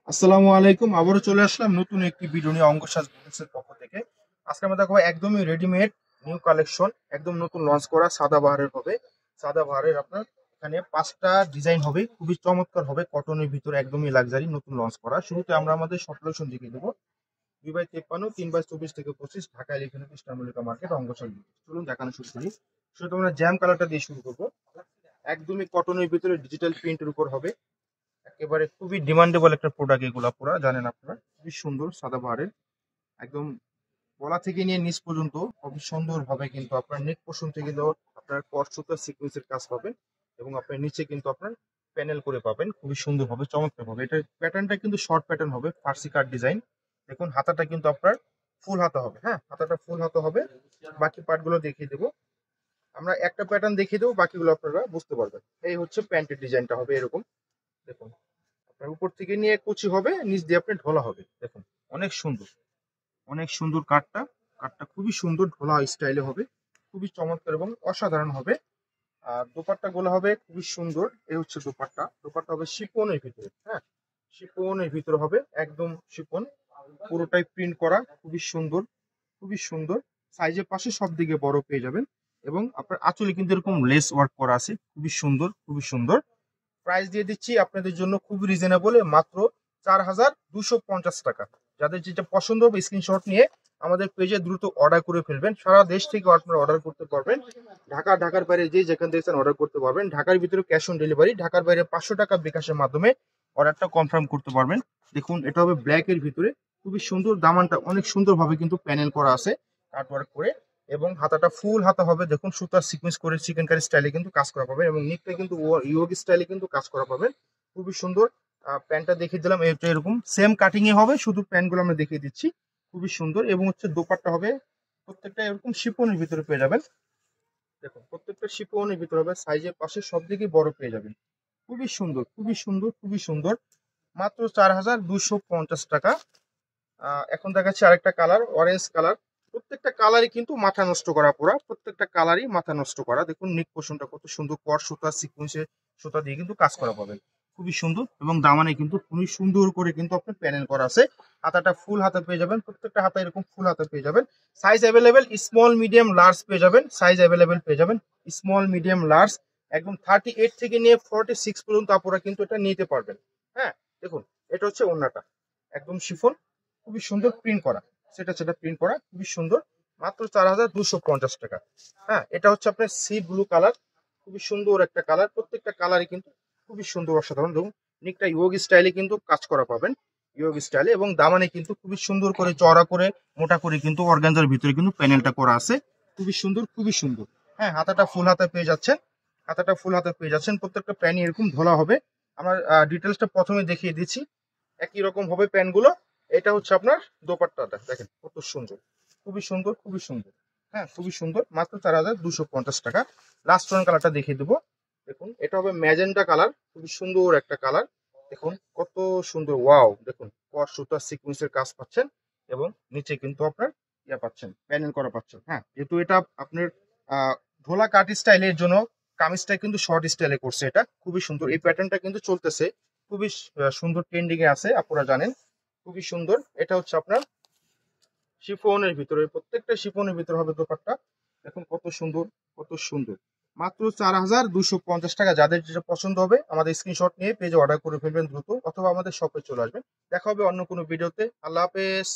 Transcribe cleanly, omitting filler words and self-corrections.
আসসালামু আলাইকুম। আবারও চলে আসলাম নতুন একটি ভিডিও নিয়ে অঙ্কসাজ বুটিক্সের পক্ষ থেকে। আজকে আমরা দেখাবো একদমই রেডিমেড নিউ কালেকশন, একদম নতুন লঞ্চ করা সাদাবাহারের হবে। সাদাবাহারের আপনার এখানে 5টা ডিজাইন হবে, খুবই চমৎকার হবে, কটনের ভিতরে একদমই লাক্সারি নতুন লঞ্চ করা। শুরুতে আমরা আমাদের শপ লোকেশন দেখিয়ে দেবো। 2/53, 3/24 থেকে 25, Dhaka elephant road, eastern Mallika market, অঙ্কসাজ বুটিক্স। চলুন দেখানো শুরু করি। শুরুতে আমরা জ্যাম কালারটা দিয়ে শুরু করবো। একদমই কটনের ভিতরে ডিজিটাল প্রিন্টের উপর হবে। একেবারে খুবই ডিমান্ডেবল একটা প্রোডাক্ট, এগুলো পুরা জানেন আপনারা। খুবই সুন্দর সাদাবাহারের, একদম গলা থেকে নিয়ে নিচ পর্যন্ত খুবই সুন্দর ভাবে কিন্তু আপনার নেক পোর্শন থেকে কিন্তু আপনার কটসুতা সিকোয়েন্সের কাজ পাবেন, এবং আপনার নিচে কিন্তু আপনার প্যানেল করে পাবেন খুবই সুন্দর ভাবে, চমৎকার ভাবে। এটা প্যাটার্নটা কিন্তু শর্ট প্যাটার্ন হবে, ফার্সি কাট ডিজাইন। দেখুন হাতাটা কিন্তু আপনার ফুল হাতা হবে। হ্যাঁ, হাতাটা ফুল হাতা হবে। বাকি পার্ট গুলো দেখিয়ে দেবো। আমরা একটা প্যাটার্ন দেখিয়ে দেবো, বাকিগুলো আপনারা বুঝতে পারবেন। এই হচ্ছে প্যান্টের ডিজাইনটা হবে এরকম। দেখুন আপনার উপর থেকে নিয়ে কুচি হবে, নিচ দিয়ে আপনি ঢোলা হবে। দেখুন অনেক সুন্দর, অনেক সুন্দর কাঠটা। কাঠটা খুবই সুন্দর ঢোলা স্টাইলে হবে, খুবই চমৎকার এবং অসাধারণ হবে। আর দোপাট্টা গুলো হবে খুবই সুন্দর। এই হচ্ছে দোপাট্টা। দোপাট্টা হবে শিফনের ভিতরে। হ্যাঁ, শিফনের ভিতরে হবে, একদম শিফন, পুরোটাই প্রিন্ট করা, খুবই সুন্দর, খুবই সুন্দর। সাইজের পাশে সব দিকে বড় পেয়ে যাবেন, এবং আপনার আঁচলে কিন্তু এরকম লেস ওয়ার্ক করা আছে, খুবই সুন্দর, খুবই সুন্দর। প্রাইস দিয়ে দিচ্ছি আপনাদের জন্য খুবই রিজনেবল, মাত্র 4250 টাকা। যাদের যেটা পছন্দ হবে স্ক্রিনশট নিয়ে আমাদের পেজে দ্রুত অর্ডার করে ফেলবেন। সারা দেশ থেকে আপনারা অর্ডার করতে পারবেন। ঢাকার বাইরে যে যেখান থেকে অর্ডার করতে পারবেন। ঢাকার ভিতরে ক্যাশ অন ডেলিভারি, ঢাকার বাইরে 500 টাকা বিকাশের মাধ্যমে অর্ডারটা কনফার্ম করতে পারবেন। দেখুন এটা হবে ব্ল্যাক এর ভিতরে, খুবই সুন্দর। দামানটা অনেক সুন্দরভাবে কিন্তু প্যানেল করা আছে কাটওয়ার্ক করে, এবং হাতাটা ফুল হাতা হবে। দেখুন সুতার সিকোয়েন্স করে চিকেন কারি স্টাইলে কিন্তু কাজ করা পাবে, এবং নিকটা কিন্তু ইয়োগ স্টাইলে কিন্তু কাজ করা পাবেন, খুবই সুন্দর। প্যান্টটা দেখিয়ে দিলাম, এটা এরকম সেম কাটিং এ হবে, শুধু প্যান্ট গুলো আমরা দেখিয়ে দিচ্ছি, খুবই সুন্দর। এবং হচ্ছে দোপাট্টা হবে প্রত্যেকটা এরকম শিফনের ভিতরে পেয়ে যাবেন। দেখুন প্রত্যেকটা শিফনের ভিতরে হবে, সাইজের পাশে সব দিকে বড় পেয়ে যাবেন, খুবই সুন্দর, খুবই সুন্দর, খুবই সুন্দর। মাত্র 4250 টাকা। এখন দেখাচ্ছি আরেকটা কালার, অরেঞ্জ কালার। প্রত্যেকটা কালারই কিন্তু মাথা নষ্ট করা পুরা, প্রত্যেকটা কালারই মাথা নষ্ট করা। দেখুন নিক পোর্শনটা কত সুন্দর, কর সুতা সিকোয়েন্সের সুতা দিয়ে কিন্তু কাজ করা পাবেন, খুবই সুন্দর। এবং দামানে কিন্তু খুবই সুন্দর করে কিন্তু আপনার প্যানেল করা আছে। হাতাটা ফুল হাতা পেয়ে যাবেন, প্রত্যেকটা হাতা এরকম ফুল হাতা পেয়ে যাবেন। Size available small medium large পেয়ে যাবেন, সাইজ অ্যাভেলেবেল পেয়ে যাবেন স্মল মিডিয়াম লার্জ। একদম 38 থেকে নিয়ে 46 পর্যন্ত আপনারা কিন্তু এটা নিতে পারবেন। হ্যাঁ, দেখুন এটা হচ্ছে ওড়নাটা, একদম শিফন, খুবই সুন্দর প্রিন্ট করা, সেটা প্রিন্ট করা, খুবই সুন্দর। মাত্র 4250 টাকা। হ্যাঁ, এটা হচ্ছে আপনার সি ব্লু কালার, খুবই সুন্দর একটা কালার। প্রত্যেকটা কালারই কিন্তু খুবই সুন্দর, অসাধারণ। দেখুন নিকটা ইয়োগ স্টাইলে কিন্তু কাজ করা পাবেন, ইয়োগ স্টাইলে। এবং দামানে কিন্তু খুবই সুন্দর করে চড়া করে মোটা করে কিন্তু অর্গানজার ভিতরে কিন্তু প্যানেলটা করা আছে, খুবই সুন্দর, খুবই সুন্দর। হ্যাঁ, হাতাটা ফুল হাতা পেয়ে যাচ্ছেন, হাতাটা ফুল হাতা পেয়ে যাচ্ছেন। প্রত্যেকটা প্যানই এরকম ধোলা হবে। আমার ডিটেলসটা প্রথমে দেখিয়ে দিচ্ছি, একই রকম হবে প্যানগুলো। এটা হচ্ছে আপনার দোপাট্টাটা, দেখেন কত সুন্দর, খুবই সুন্দর, খুবই সুন্দর। হ্যাঁ, খুবই সুন্দর। মাত্র 4250 টাকা। লাস্ট ওয়ান কালারটা দেখিয়ে দেবো। দেখুন এটা হবে ম্যাজেন্টা কালার, খুবই সুন্দর একটা কালার। দেখুন কত সুন্দর, ওয়াও। দেখুন কট সুতার সিকোয়েন্সের কাজ পাচ্ছেন, এবং নিচে কিন্তু আপনার ইয়া পাচ্ছেন, প্যানেল করা পাচ্ছেন। হ্যাঁ, যেহেতু এটা আপনার ঢোলা কাট স্টাইলের জন্য কামিজটা কিন্তু শর্ট স্টাইলে করছে। এটা খুবই সুন্দর, এই প্যাটার্নটা কিন্তু চলতেছে, খুবই সুন্দর, ট্রেন্ডিং এ আছে, আপনারা জানেন, খুবই সুন্দর। এটা হচ্ছে আপনার শিফনের ভিতরে, প্রত্যেকটা শিফনের ভিতরে হবে দোপাট্টা। দেখুন কত সুন্দর, কত সুন্দর। মাত্র 4250 টাকা। যাদের যেটা পছন্দ হবে আমাদের স্ক্রিনশট নিয়ে পেজে অর্ডার করে ফেলবেন দ্রুত, অথবা আমাদের শপে চলে আসবেন। দেখা হবে অন্য কোনো ভিডিওতে। আল্লাহ হাফেজ।